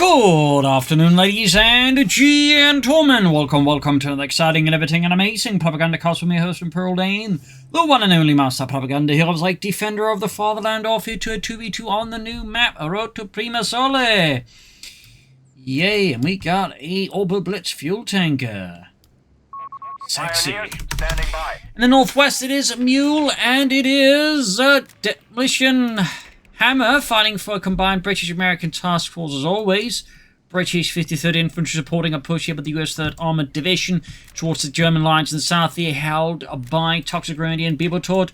Good afternoon, ladies and gentlemen. Welcome to another exciting and everything and amazing Propagandacast with me, host and Pearl Dane, the one and only master propaganda heroes like defender of the fatherland, off here to a 2v2 on the new map, a road to Primosolle. Yay, and we got a Orbital Blitz fuel tanker. Sexy. In the northwest it is Mule, and it is Demolitionhammer fighting for a combined British-American task force as always. British 53rd Infantry supporting a push here with the US 3rd Armoured Division towards the German lines in the south here, held by ToxicGrenadier and Bibotot,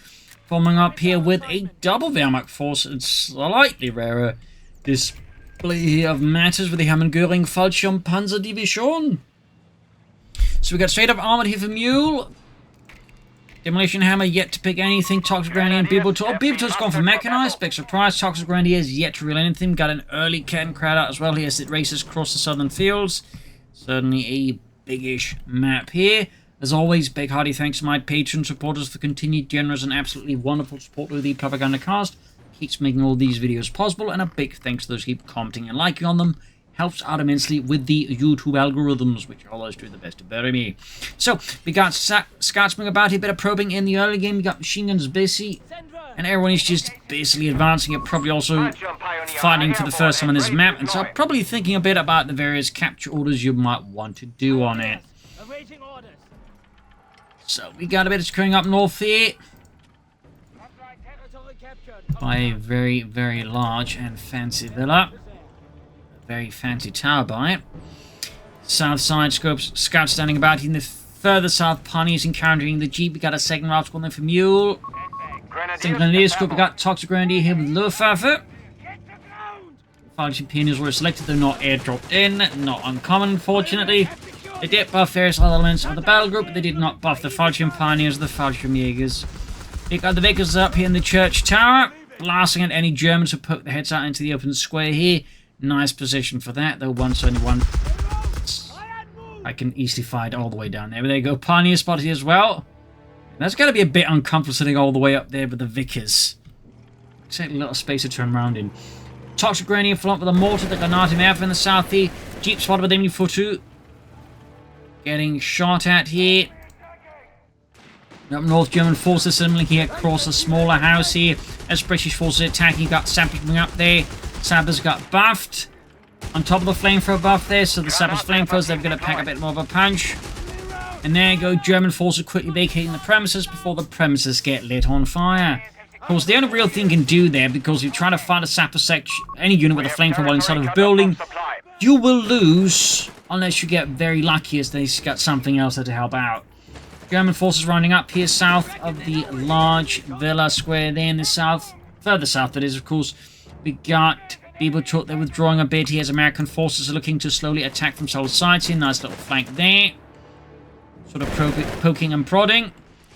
forming up here with a double Wehrmacht force and slightly rarer display here of matters with the Hammer-Göring Fallschirm Panzer Division. So we got straight up Armoured here for Mule. Demolitionhammer yet to pick anything. ToxicGrenadier and Bibotot. Bibotot's gone for Mechanized. Big surprise. ToxicGrenadier is yet to reel anything. Got an early cannon crowd out as well here as it races across the southern fields. Certainly a biggish map here. As always, big hearty thanks to my patron supporters for continued generous and absolutely wonderful support with the Propagandacast. Keeps making all these videos possible. And a big thanks to those who keep commenting and liking on them. Helps out immensely with the YouTube algorithms, which always do the best to bury me. So, we got scoutsmen about here, a bit of probing in the early game. We got machine guns busy, and everyone is just basically advancing it, probably also fighting for the first time on this map, and so probably thinking a bit about the various capture orders you might want to do on it. So, we got a bit of screwing up north here by a very, very large and fancy villa. Very fancy tower by it. South side scopes, scouts standing about in the further south. Pioneers encountering the Jeep. We got a second route squad for Mule. Second Grenadier scope. We got ToxicGrenadier here with Luftwaffe. 5 Pioneers were selected, though not airdropped in. Not uncommon, unfortunately. They did buff various other elements of the battle group, but they did not buff the Fallschirm Pioneers or the Fallschirm Jägers. We got the Vickers up here in the church tower, blasting at any Germans who poke their heads out into the open square here. Nice position for that, though. Once only one. I can easily fight all the way down there. But there you go. Pioneer spotted here as well. That's got to be a bit uncomfortable sitting all the way up there with the Vickers. Take a little space to turn around in. ToxicGrenadier flanked with a mortar. The Granate Maverick in the south here. Jeep spotted with MU-42. Getting shot at here. Up north, German forces suddenly here across a smaller house here. As British forces attacking, got sappers coming up there. Sappers got buffed on top of the flamethrower buff there, so the Sappers flamethrowers, they're going to pack a bit more of a punch. And there you go, German forces quickly vacating the premises before the premises get lit on fire. Of course, the only real thing you can do there, because if you try to fight a Sapper section, any unit with a flamethrower while inside of a building, you will lose unless you get very lucky as they got something else there to help out. German forces rounding up here south of the large villa square there in the south, further south that is, of course. We got Bibotot, they're withdrawing a bit here as American forces are looking to slowly attack from several sides here. Nice little flank there. Sort of poking and prodding.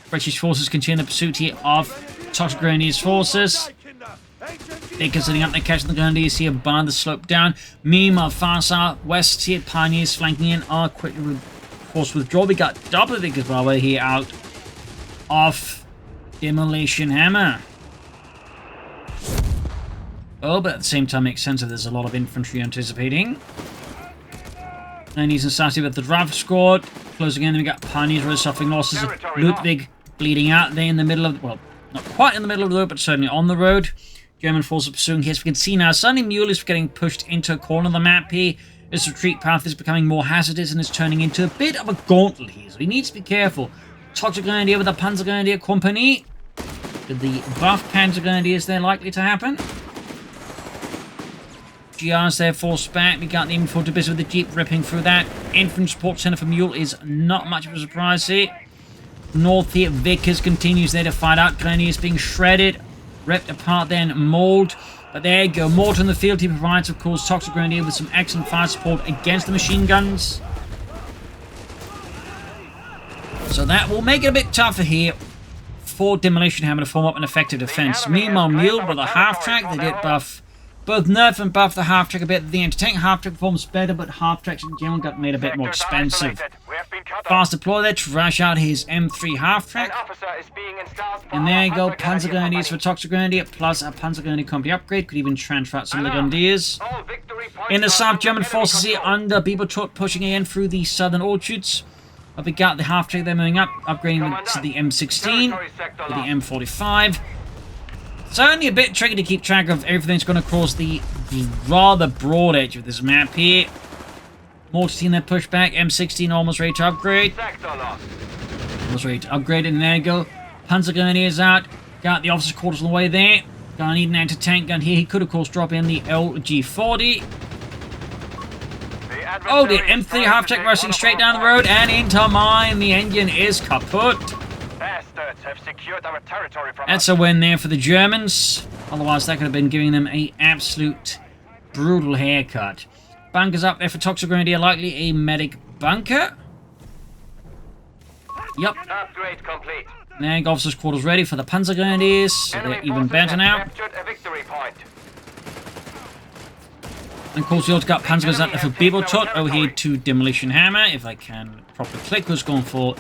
British forces continue the pursuit here of ToxicGrenadier's forces. They're setting up, they're catching the Grenadiers here by the slope down. Meanwhile, far southwest here, Pioneers flanking in are quickly forced withdraw. We got double Vickers while we're here out of Demolitionhammer. Oh, but at the same time makes sense if there's a lot of infantry anticipating. 90s and Sassy with the draft squad. Closing in, then we got Pioneers really suffering losses. Ludwig bleeding out there in the middle of, well, not quite in the middle of the road, but certainly on the road. German forces pursuing here, as we can see now. Suddenly Mule is getting pushed into a corner of the map here. His retreat path is becoming more hazardous and is turning into a bit of a gauntlet here, so he needs to be careful. ToxicGrenadier with the Panzergrenadier Company. With the buff Panzergrenadiers, they're likely to happen. GR's there forced back. We got the info to business with the Jeep ripping through that. Infantry support center for Mule is not much of a surprise here. North here, Vickers continues there to fight out. Grenadiers being shredded, ripped apart, then mauled. But there you go. Mortar in the field. He provides, of course, ToxicGrenadier with some excellent fire support against the machine guns. So that will make it a bit tougher here for Demolitionhammer to form up an effective defense. Meanwhile, Mule with a half-track, they did buff. Both nerf and buff the half-track a bit. The anti-tank half-track performs better, but half-tracks in general got made a bit more expensive. Fast deploy there to rush out his M3 half-track. And there you go, Panzergrenadiers for ToxicGrenadier, plus a Panzergrenadier company upgrade. Could even transfer out some of the Grenadiers. In the south, German forces here under Bibotot pushing in through the southern orchards. We got the half-track there moving up, upgrading to the M16, to the M45. It's only a bit tricky to keep track of everything that's going across the rather broad edge of this map here. Mortar team that push back, M16 almost ready to upgrade. Almost ready to upgrade, and there you go. PanzerGrenadiers out, got the officer's quarters on the way there. Gonna need an anti-tank gun here. He could, of course, drop in the LG40. Oh, the M3 half-track rushing straight down the road and into mine. The engine is kaput. That's a win there for the Germans. Otherwise, that could have been giving them an absolute brutal haircut. Bunkers up there for ToxicGrenadier, likely a medic bunker. Yep. Upgrade complete. Now, officers' quarters ready for the PanzerGrenadiers, so they're even better now. And of course, we also got Panzers out there for Bibotot over here to Demolitionhammer, if I can properly click. Who's going for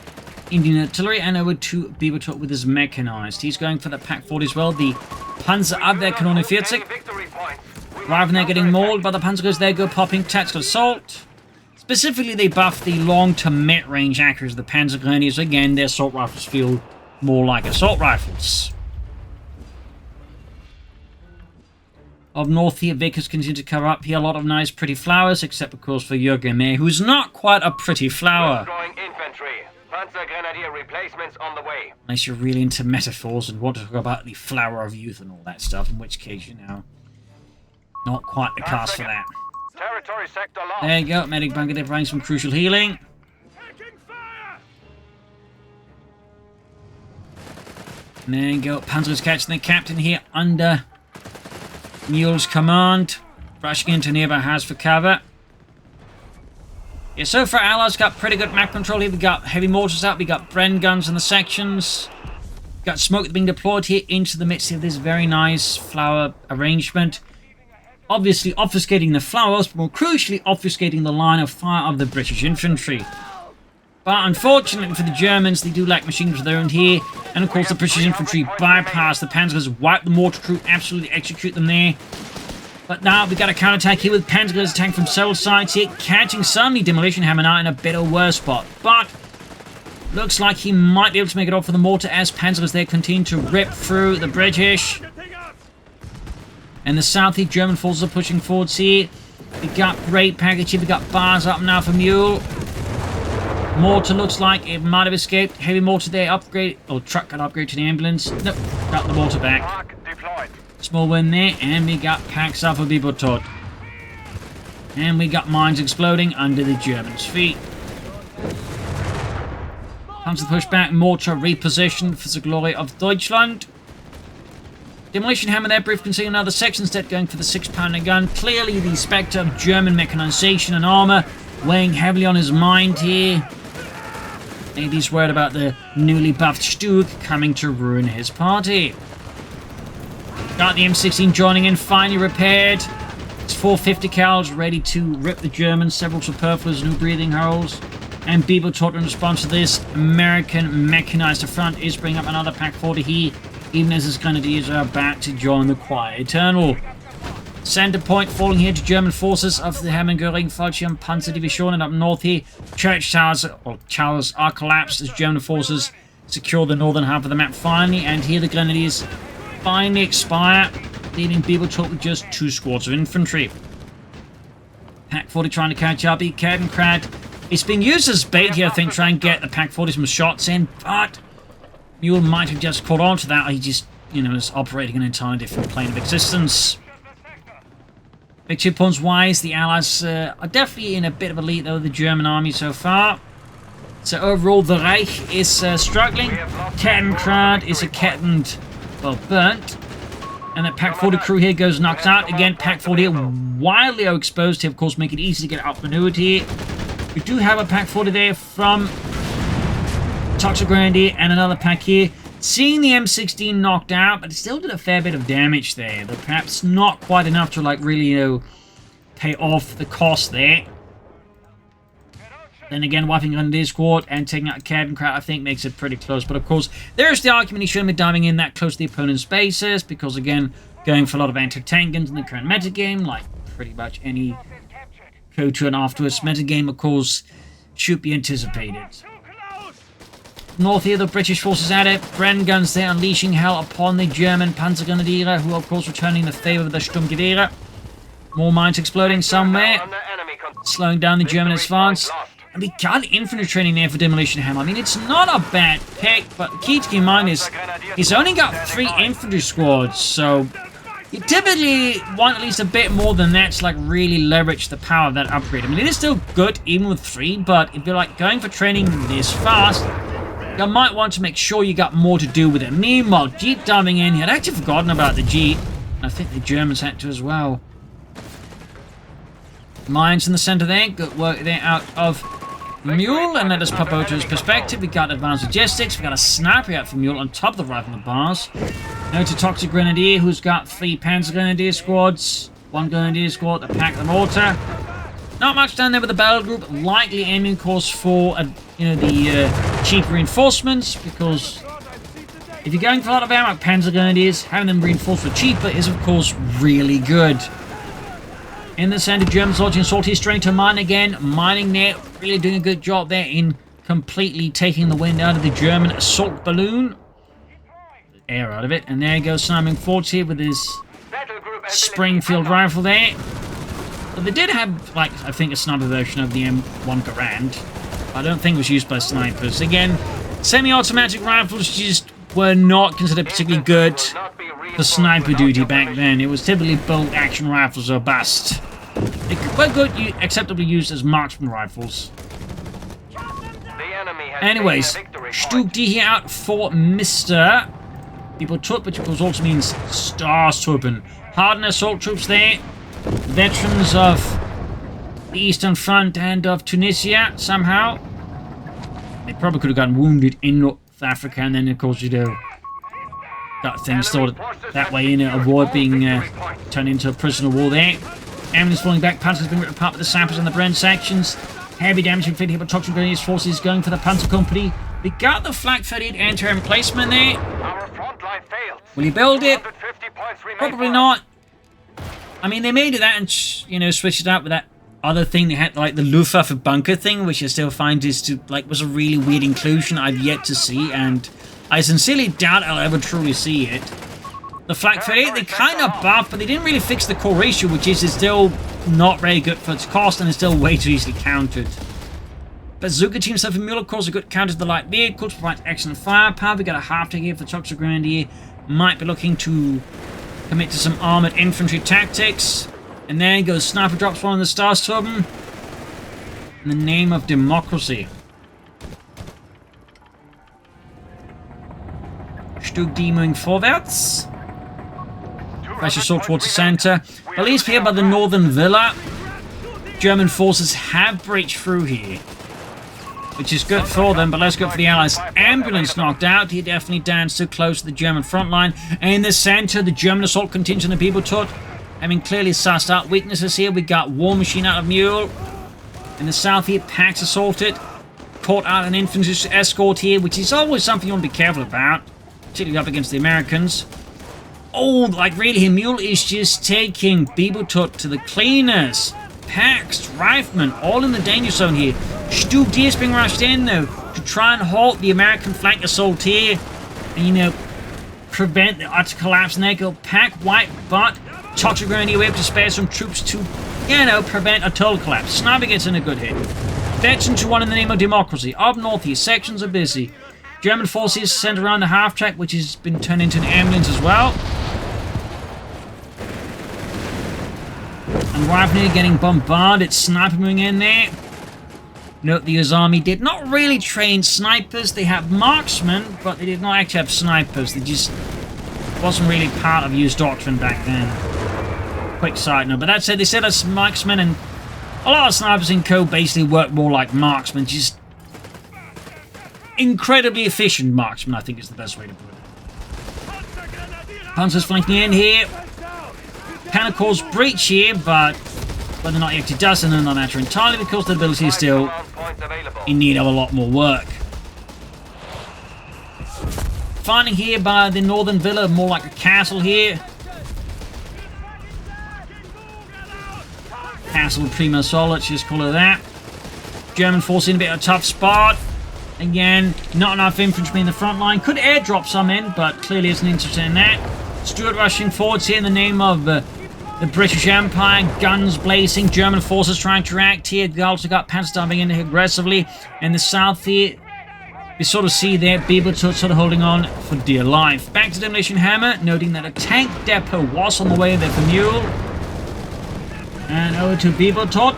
Indian Artillery, and over to Bibotot with his Mechanized. He's going for the Pak-40 as well. The Panzer up there, Kanone 40. Rather than they're getting mauled by the Panzers, they go popping tactical assault. Specifically, they buff the long to mid-range accuracy of the PanzerGrenadiers. Again, their assault rifles feel more like assault rifles. Up north here, Vickers continue to cover up here. A lot of nice, pretty flowers, except, of course, for Jürgen Mehr, who's not quite a pretty flower. PanzerGrenadier replacements on the way. Unless you're really into metaphors and want to talk about the flower of youth and all that stuff, in which case, you know, not quite the cast for that. Territory sector lost. There you go, medic bunker there providing some crucial healing. And there you go, Panzer's catching the captain here under Mule's command. Rushing into nearby house for cover. Yeah, so far Allies got pretty good map control here. We got heavy mortars out, we got Bren guns in the sections. Got smoke being deployed here into the midst of this very nice flower arrangement. Obviously obfuscating the flowers, but more crucially obfuscating the line of fire of the British infantry. But unfortunately for the Germans, they do lack machine guns of their own here. And of course the British infantry bypass the Panzers, wipe the mortar crew, absolutely execute them there. But now we've got a counterattack here with Panzers attacking from several sides here, catching suddenly Demolitionhammer now in a bit of a worse spot. But looks like he might be able to make it off for the mortar as Panzers there continue to rip through the British. And the south here, German forces are pushing forwards here. We got great package here. We got bars up now for Mule. Mortar looks like it might have escaped. Heavy mortar there, upgrade. Oh, truck got upgrade to the ambulance. Nope, got the mortar back. Small win there, and we got packs up for Bibotot. And we got mines exploding under the Germans' feet. Comes the pushback, mortar repositioned for the glory of Deutschland. Demolitionhammer there, brief concealing another section, instead going for the 6-pounder gun. Clearly the spectre of German mechanization and armor weighing heavily on his mind here. Maybe he's worried about the newly buffed Stug coming to ruin his party. Got the M16 joining in, finally repaired. It's 450 cals, ready to rip the Germans, several superfluous new breathing holes. And Bibotot in response to this, American mechanized front is bringing up another Pak-40 here, even as his grenadiers are about to join the Quiet Eternal. Center point falling here to German forces of the Hermann Göring Fallschirm Panzerdivision, and up north here, church towers are collapsed as German forces secure the northern half of the map finally, and here the grenadiers finally expire, leaving Bibotot with just 2 squads of infantry. Pak-40 trying to catch up, Kettenkrad. It's being used as bait here, I think, try and get the Pak-40 some shots in, but Mule might have just caught on to that. He just, you know, is operating an entirely different plane of existence. Victory points wise, the Allies are definitely in a bit of a lead over the German army so far. So overall, the Reich is struggling. Kettenkrad is a kettened, well, burnt. And that Pak-40 crew here goes knocked out. Again, Pak-40 wildly exposed here, of course, make it easy to get outmaneuvered here. We do have a Pak-40 there from ToxicGrenadier and another pack here. Seeing the M16 knocked out, but it still did a fair bit of damage there. But perhaps not quite enough to, like, really, you know, pay off the cost there. Then again, wiping Grenadier squad and taking out Kettenkrad, I think, makes it pretty close. But of course, there's the argument he shouldn't be diving in that close to the opponent's bases, because again, going for a lot of anti-tank guns in the current metagame, like pretty much any Coh3 and afterwards. Metagame, of course, should be anticipated. North here, the British forces at it. Bren guns there, unleashing hell upon the German Panzergrenadier, who are, of course, returning the favor of the Sturmgewehre. More mines exploding somewhere, slowing down the German advance. And we got infantry training there for Demolitionhammer. I mean, it's not a bad pick, but the key to keep in mind is he's only got 3 infantry squads, so you typically want at least a bit more than that to like really leverage the power of that upgrade. I mean, it is still good even with 3, but if you're like going for training this fast, you might want to make sure you got more to do with it. Meanwhile, Jeep diving in. He had actually forgotten about the Jeep. I think the Germans had to as well. Mines in the center there. Good work there out of Mule. And let us pop over to his perspective. We got advanced logistics. We got a sniper out for Mule on top of the rifle bars. Now to ToxicGrenadier, who's got 3 Panzergrenadier squads. 1 Grenadier squad to pack the mortar. Not much down there with the battle group. Likely aiming course for the cheap reinforcements, because if you're going for a lot of ammo like Panzergrenadiers, having them reinforced for cheaper is of course really good. In the center, Germans launching assault here, straight to mine again. Mining there, really doing a good job there in completely taking the wind out of the German assault balloon. Air out of it. And there he goes, sniping forwards here with his Springfield rifle there. But they did have, like, I think a sniper version of the M1 Garand. I don't think it was used by snipers. Again, semi-automatic rifles just were not considered particularly good for sniper duty back then. It was typically bolt action rifles or bust. They were good, acceptably used as marksman rifles. Anyways, Stug D here out for Mr. Bibotot, which of course also means Starstruppen. Hardened assault troops there. Veterans of the Eastern Front and of Tunisia, somehow. They probably could have gotten wounded in North Africa, and then, of course, got things sorted that way in avoid being turned into a prisoner of war there. Ambulance falling back, Panzer's being ripped apart with the sappers and the Bren sections. Heavy damage inflicted here by ToxicGrenadier's forces going for the Panzer Company. We got the Flak 38 anti-air emplacement there. Our Frontline failed. Will you build it? 150 points remain Probably for us. not. I mean, they made it that and, switched it out with that other thing. They had, like, the Luftwaffe bunker thing, which I still find was a really weird inclusion I've yet to see, and I sincerely doubt I'll ever truly see it. The Flak 38, they kind of buffed, but they didn't really fix the core ratio, which is still not very good for its cost, and is still way too easily countered. Bazooka team stuff in Mule, of course, a good counter to the light vehicles, provides excellent firepower. We got a half take here for ToxicGrenadier. Might be looking to commit to some armored infantry tactics. And there goes sniper drops one on the Starstruppen. In the name of democracy. Stug D moving forwards. Fresh assault towards the center. Released here by the northern villa. German forces have breached through here, which is good for them, but let's go for the Allies. Ambulance knocked out. He definitely danced too close to the German front line. And in the center, the German assault contingent of Bibotot. I mean, clearly sussed out weaknesses here. We got War Machine out of Mule. In the south here, Pax assaulted. Caught out an infantry escort here, which is always something you want to be careful about, particularly up against the Americans. Oh, like really, here, Mule is just taking Bibotot to the cleaners. Pax, Rifleman, all in the danger zone here. Stug D is being rushed in, though, to try and halt the American flank assault here. And, prevent the utter collapse. And there go Pack, White, but ToxicGrenadier able to spare some troops to, prevent a total collapse. Sniper gets in a good hit. Veteran to one in the name of democracy. Up north here, sections are busy. German forces sent around the half-track, which has been turned into an ambulance as well. And Rifleman getting bombarded. Sniper moving in there. Note the US Army did not really train snipers. They have marksmen, but they did not actually have snipers. They just wasn't really part of US doctrine back then. Quick side note. But that said, they said as marksmen, and a lot of snipers in Coh basically work more like marksmen. Just incredibly efficient marksmen, I think is the best way to put it. Panzer's flanking in here. Can of course breach here, but whether or not he actually does, and not answer entirely because the ability is still in need of a lot more work. Finding here by the northern villa, more like a castle here. castle of Primosolle, let's just call it that. German force in a bit of a tough spot. Again, not enough infantry in the front line. Could airdrop some in, but clearly isn't interested in that. Stuart rushing forwards here in the name of the British Empire. Guns blazing. German forces trying to react here. They also got panzer diving in here aggressively. In the south here, we sort of see there Bibotot sort of holding on for dear life. Back to Demolitionhammer, noting that a tank depot was on the way there for Mule. And over to Bibotot.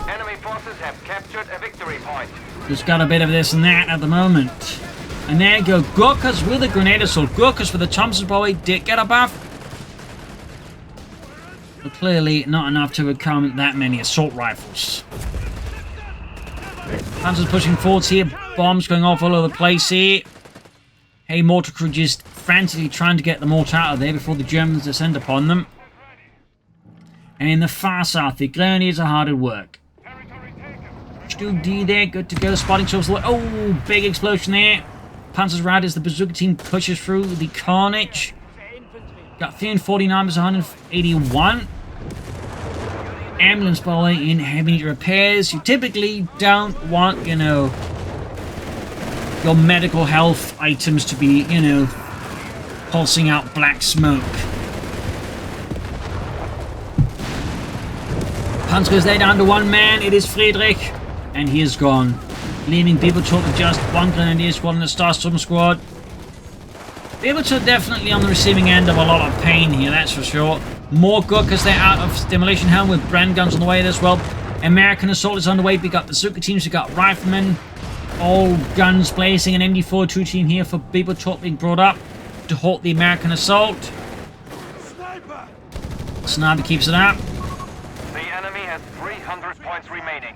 Enemy forces have captured a victory point. Just got a bit of this and that at the moment. And there you go, Gurkhas with a grenade assault. Gurkhas with the Thompson boy did get a buff. But clearly not enough to overcome that many assault rifles. Panzer's pushing forwards here. Bombs going off all over the place here. Hey, mortar crew just frantically trying to get the mortar out of there before the Germans descend upon them. And in the far south, the Grenadiers are hard at work. Stu D there, good to go. Spotting shows. Oh, big explosion there. Panzer's right as the bazooka team pushes through the carnage. Got 349 versus 181. Ambulance boy in heavy repairs. You typically don't want, you know, your medical health items to be, you know, pulsing out black smoke. Panzer goes there down to one man. It is Friedrich. And he is gone. Leaving Bibotot with just one Grenadier squad and a Starstorm squad. Bibotot definitely on the receiving end of a lot of pain here, that's for sure. More Gurkhas there out of Demolitionhammer with Brand guns on the way as well. American assault is on the way. We got bazooka teams, we got riflemen. All guns blazing. An MD-42 team here for Bibotot being brought up to halt the American assault. Sniper keeps it up. The enemy has 300 points remaining.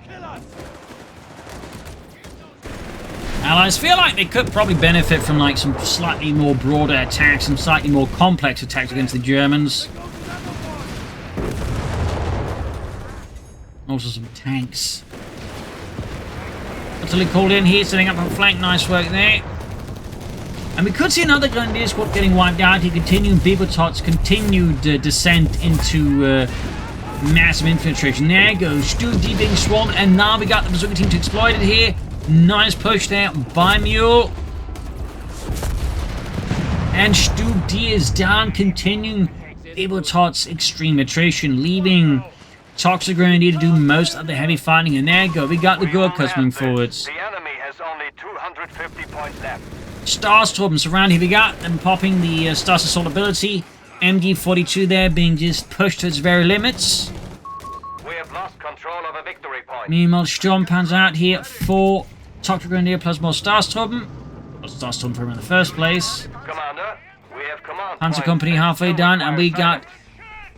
Allies feel like they could probably benefit from like some slightly more broader attacks, some slightly more complex attacks against the Germans. Also some tanks. Utterly called in here, setting up a flank. Nice work there. And we could see another Grenadier squad getting wiped out here, continuing Bibotot's continued descent into massive infiltration. There goes Stu D being swarmed, and now we got the bazooka team to exploit it here. Nice push there by Mule. And Stu D is down, continuing Bibotot's extreme attrition, leaving ToxicGrenadier to do most of the heavy fighting. And there you go, we got the Gurkhas moving forwards. The enemy has only 250 points left. Starstorms around here, we got them popping the Stars Assault ability. MD-42 there being just pushed to its very limits. We have lost control of a victory point. Meanwhile, Sturmpanzer out here for ToxicGrenadier plus more Starstorm. Well, Starstorm for him in the first place. Commander, we have command Panzer point. Company halfway done, and we got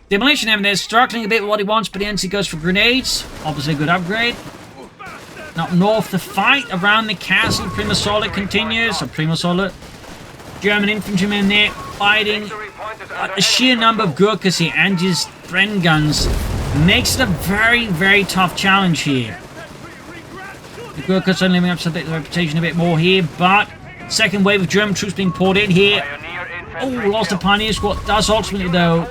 Demolitionhammer there struggling a bit with what he wants, but the NC goes for grenades. Obviously a good upgrade. Now north, the fight around the castle. Primosolle continues. So Primosolle. German infantrymen there fighting. The sheer number of Gurkhas here and just Bren guns makes it a very, very tough challenge here. The Gurkhas are living up to the reputation a bit more here, but second wave of German troops being poured in here. Oh, lost a Pioneer squad. Does ultimately, though,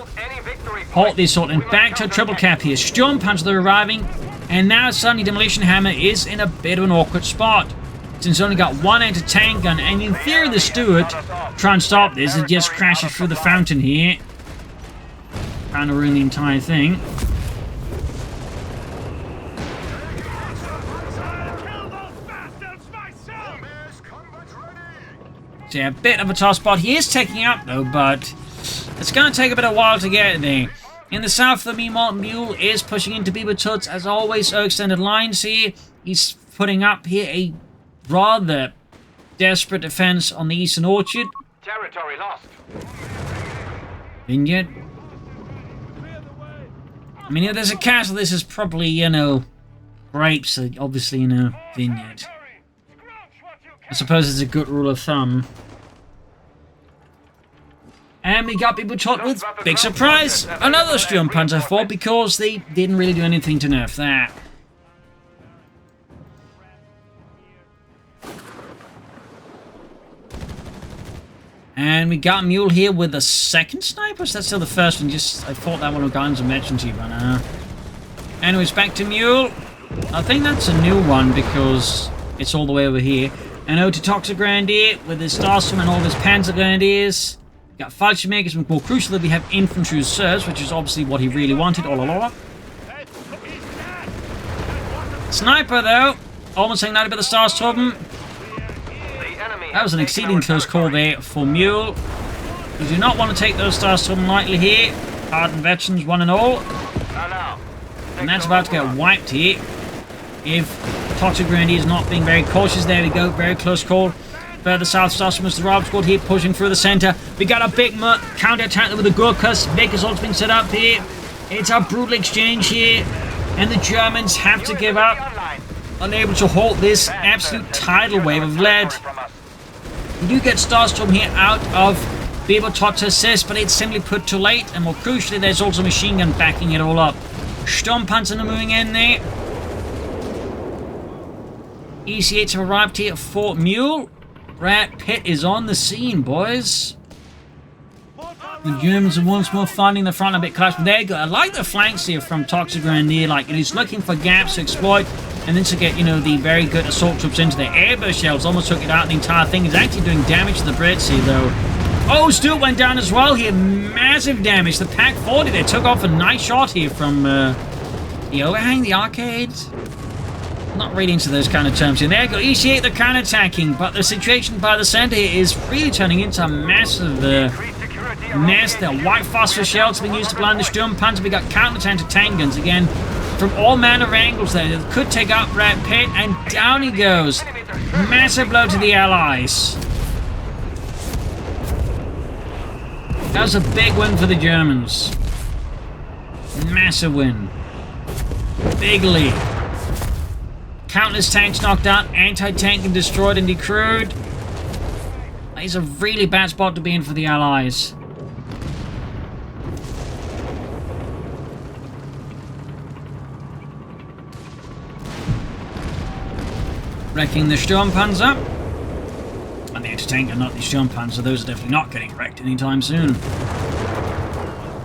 halt the assault. And back to a triple cap here. Sturmpanzer are arriving. And now suddenly Demolitionhammer is in a bit of an awkward spot. Since it's only got one anti-tank gun. And in theory, the Stuart try and stop this. It just crashes through the fountain here. Trying to ruin the entire thing. So yeah, a bit of a tough spot. He is taking up though, but it's going to take a bit of a while to get there. In the south, the meanwhile, Mule is pushing into Bibotot as always. So extended lines here. He's putting up here a rather desperate defense on the eastern orchard. Territory lost. Vineyard. I mean, if there's a castle, this is probably, you know, grapes. So obviously, you know, vineyard. I suppose it's a good rule of thumb. And we got Bibotot with big surprise. Another Sturmpanzer 4 because they didn't really do anything to nerf that. And we got Mule here with the second sniper. So that's still the first one. Just I thought that one of guns I mentioned to you by now. Anyways, back to Mule. I think that's a new one because it's all the way over here. And over to ToxicGrenadier with his Starstorm and all of his Panzer Grenadiers. We got Fallschirmjägers, but more crucially, we have infantry reserves, which is obviously what he really wanted all along. Sniper, though, almost ignited by the Starstorm. That was an exceeding close call there for Mule. We do not want to take those Starstorm lightly here. Hardened veterans, one and all. And that's about to get wiped here. If ToxicGrenadier is not being very cautious. There we go, very close call. Further south, Starstorm is the Rob squad here, pushing through the center. We got a big counter-attack with the Gurkhas. Mechanized being set up here. It's a brutal exchange here. And the Germans have to give up. Unable to halt this absolute tidal wave of lead. We do get Starstorm here out of Bibotot to assist, but it's simply put too late. And more crucially, there's also a machine gun backing it all up. Sturmpanzer are moving in there. EC8s have arrived here at Fort Mule. Rat Pit is on the scene, boys. The Germans are once more finding the front a bit collapsed. There you go. I like the flanks here from ToxicGrenadier. Like, he's looking for gaps to exploit and then to get, you know, the very good assault troops into their airburst shells. Almost took it out. The entire thing is actually doing damage to the Brits here, though. Oh, Stuart went down as well here. Massive damage. The Pack 40, they took off a nice shot here from the overhang, the arcade. Not really into those kind of terms here. There you go. EC8, they're counter-attacking, but the situation by the center here is really turning into a massive mess. The white phosphor shells being used to blind the Sturmpanzer. We got countless anti-tank guns again from all manner of angles there. It could take out Rat Pit, and down he goes. Massive blow to the Allies. That was a big win for the Germans. Massive win. Big lead. Countless tanks knocked out, anti-tank and destroyed and decrewed. That is a really bad spot to be in for the Allies. Wrecking the Sturmpanzer. And the anti-tank and not the Sturmpanzer. Those are definitely not getting wrecked anytime soon.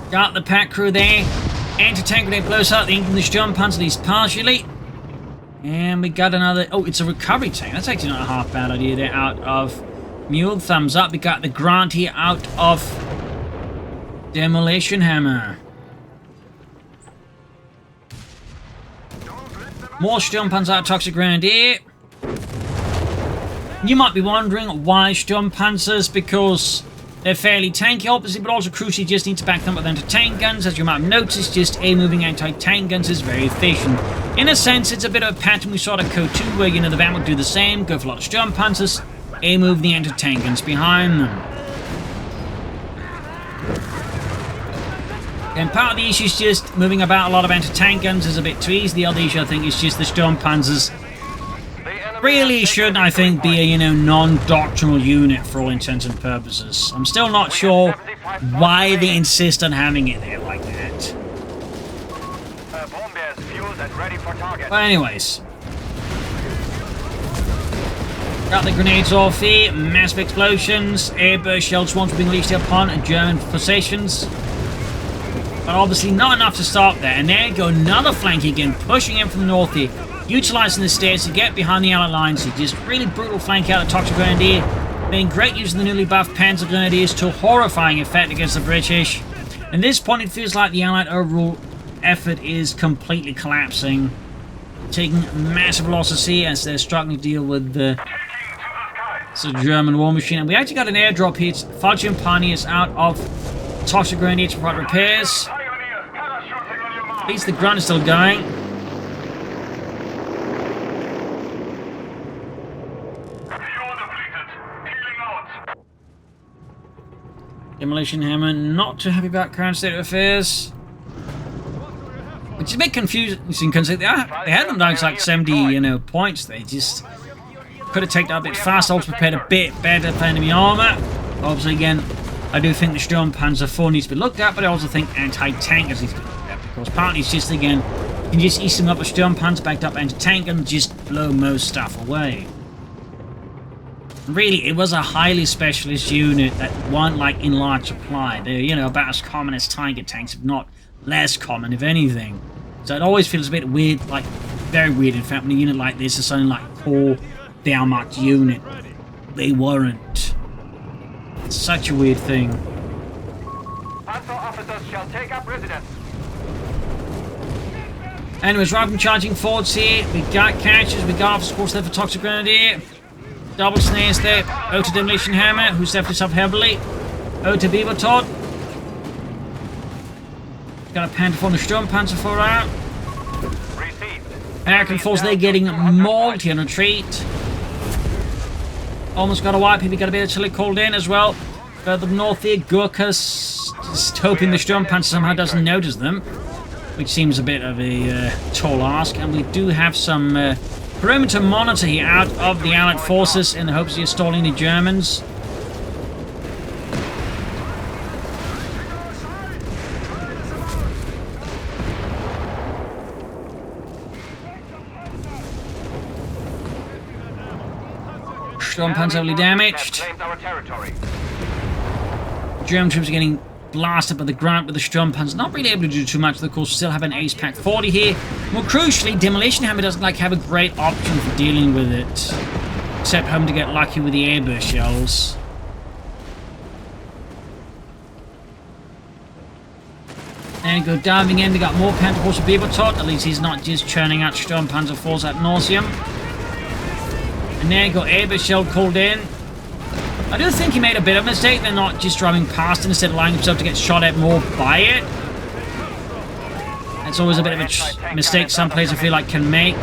Got the pack crew there. Anti-tank grenade blows out the ink from the Sturmpanzer, at least partially. And we got another... Oh, it's a recovery tank. That's actually not a half bad idea there out of Mule. Thumbs up. We got the Grant here out of Demolitionhammer. More Sturmpanzer out of ToxicGrenadier. You might be wondering why Sturmpanzers, because they're fairly tanky, obviously, but also crucially just need to back them up with anti-tank guns. As you might have noticed, just air-moving anti-tank guns is very efficient. In a sense, it's a bit of a pattern we saw at Coh3, where, you know, the van would do the same, go for a lot of Sturmpanzers, air-move the anti-tank guns behind them. And part of the issue is just moving about a lot of anti-tank guns is a bit too easy. The other issue, I think, is just the Sturmpanzers really should, I think, be a, you know, non-doctrinal unit for all intents and purposes. I'm still not sure why they insist on having it there like that. But anyways. Got the grenades off here, massive explosions, airburst shell swarms being released upon German possessions. But obviously not enough to stop there. And there you go, another flank again, pushing in from the north here. Utilising the stairs to get behind the Allied lines. He just really brutal flank out of ToxicGrenadier, being great using the newly buffed Panzer Grenadiers to horrifying effect against the British. At this point, it feels like the Allied overall effort is completely collapsing, taking massive losses here as they're struggling to deal with the German war machine. And we actually got an airdrop here. Fallschirm Pioneers out of ToxicGrenadier to provide repairs. At least the grunt is still going. Demolitionhammer not too happy about current state of affairs. Which is a bit confusing because they had them down to like 70, you know, points. They just could have taken that a bit faster. Also prepared a bit better for enemy armor. Obviously, again, I do think the Sturmpanzer 4 needs to be looked at, but I also think anti-tankers needs to be looked at because partly it's just, again, you can just ease them up with Sturmpanzer backed up anti-tank and just blow most stuff away. Really, it was a highly specialist unit that weren't like in large supply. They're, you know, about as common as Tiger tanks, if not less common, if anything. So it always feels a bit weird, like very weird in fact, when a unit like this is something like Coh3, the Armoured unit. They weren't. It's such a weird thing. Panzer officers shall take up residence. Anyways, rather than charging forwards here, we got catches, we got officer course there for ToxicGrenadier. Double snares there. O to Demolitionhammer, who's left us up heavily. O to Bibotot. Got a Panther on the Sturmpanzer for out. American force, they're getting mauled here on retreat. Almost got a wipe here, we got a bit of artillery called in as well. Further north here, Gurkha's just hoping the Sturmpanzer somehow doesn't notice them, which seems a bit of a tall ask. And we do have some perimeter monitor here out of the Allied forces in the hopes of stalling the Germans. Sturmpanzer heavily damaged. German troops are getting blasted by the ground with the Sturmpanzer. Not really able to do too much. Of course, we still have an Ace Pack 40 here. More crucially, Demolitionhammer doesn't like have a great option for dealing with it, except having to get lucky with the airburst shells. And go diving in. They got more Panther force with Bibotot. At least he's not just churning out Sturmpanzer force ad nauseum. And there you go, airburst shell called in. I do think he made a bit of a mistake. They're not just driving past it instead of allowing himself to get shot at more by it. That's always a bit of a mistake some players I feel like can make.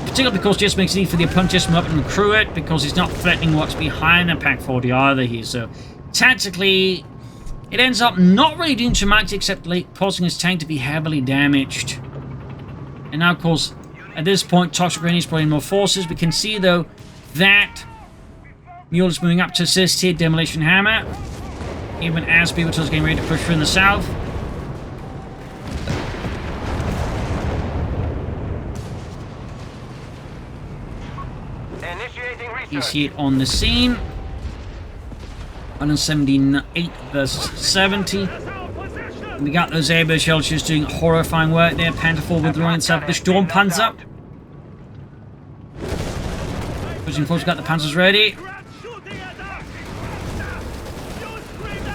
Particularly because it just makes it easy for the opponent just to move up and recruit it, because he's not threatening what's behind the Pack 40 either here. So tactically, it ends up not really doing too much except causing his tank to be heavily damaged. And now, of course, at this point, ToxicGrenadier is putting more forces. We can see, though, that Mule is moving up to assist here, Demolitionhammer. Even as Bibotot is getting ready to push through in the south. He's here on the scene. 178 versus 70. And we got those airburst shells just doing horrifying work there. Panther 4 withdrawing itself. The Sturmpanzer. Pushing forward, got the Panzers ready.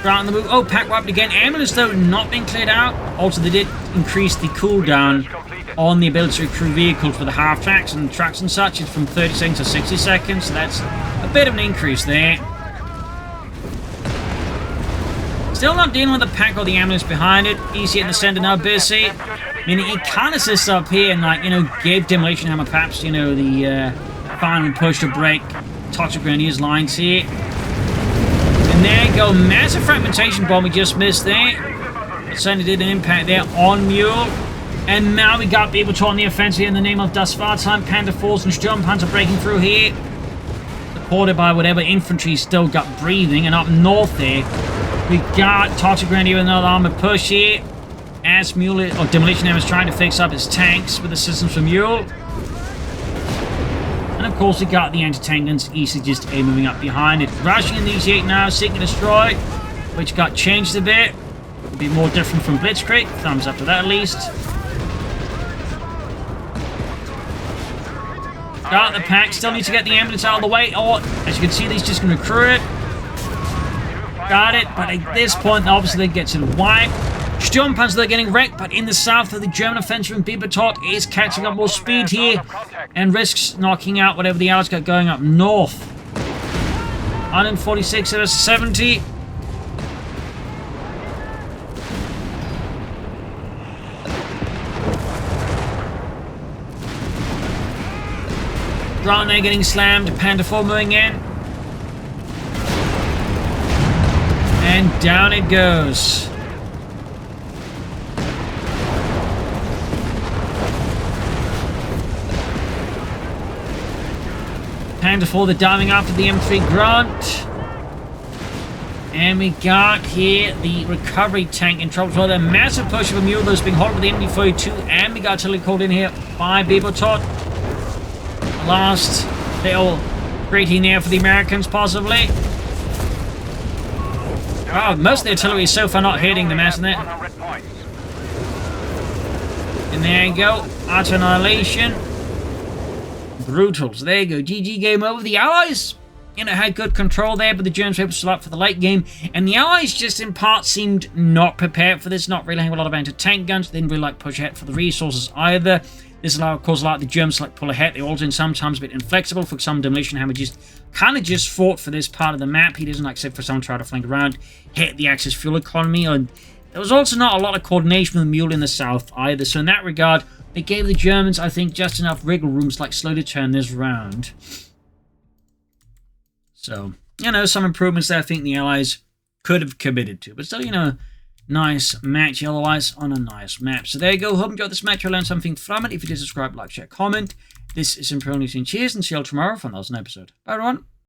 Right on the move. Oh, pack wiped again. Ambulance, though, not being cleared out. Also, they did increase the cooldown on the ability to recruit vehicles for the half tracks and tracks and such. It's from 30 seconds to 60 seconds. So that's a bit of an increase there. Still not dealing with the pack or the ambulance behind it. Easy in the center now, busy. Meaning he can assist up here and, like, you know, gave Demolitionhammer perhaps, you know, the final push to break ToxicGrenadier's lines here. And there you go, massive fragmentation bomb we just missed there. It certainly did an impact there on Mule. And now we got Bibotot on the offensive in the name of Das Wartime. Panther Force and Sturmpanzer breaking through here. Supported by whatever infantry still got breathing. And up north there, we got ToxicGrenadier with another armored push here. As Mule, or Demolitionhammer is trying to fix up his tanks with assistance from Mule. And of course we got the anti-tank guns easily just moving up behind it. Rushing in the EC8 now, seeking to destroy, which got changed a bit. A bit more different from Blitzkrieg. Thumbs up to that at least. Got the pack, still need to get the ambulance out of the way. Oh, as you can see, he's just going to recruit it. Got it, but at this point, obviously, they get to the wipe. Sturmpanzer, they're getting wrecked, but in the south of the German offensive, and Bibotot is catching up more speed here and risks knocking out whatever the Allies got going up north. 146 out of 70. Right there getting slammed, Panther 4 moving in. And down it goes. Panther 4, they're diving after the M3 Grunt. And we got here the recovery tank in trouble. So a massive push of a Mule that's being hauled with the MD-42. And we got artillery called in here by Bibotot. Last little greeting there for the Americans, possibly. Oh, most of the artillery is so far not hitting the mess in there. And there you go. Utter annihilation. Brutal. So there you go. GG, game over. The Allies, had good control there, but the Germans were able to still up for the late game. And the Allies just in part seemed not prepared for this, not really having a lot of anti-tank guns. They didn't really push ahead for the resources either. This caused a lot of the Germans to pull ahead. They also sometimes a bit inflexible. For some, Demolitionhammer just just fought for this part of the map. He doesn't for some try to flank around, hit the Axis fuel economy. And there was also not a lot of coordination with the Mule in the south either. So in that regard, they gave the Germans, I think, just enough wriggle room to slowly turn this round. So, some improvements that I think the Allies could have committed to. But still, nice match otherwise on a nice map. So there you go. Hope you enjoyed this match. I learned something from it. If you did, subscribe, like, share, comment. This is Imperial News and cheers, and see you all tomorrow for another episode. Bye, everyone.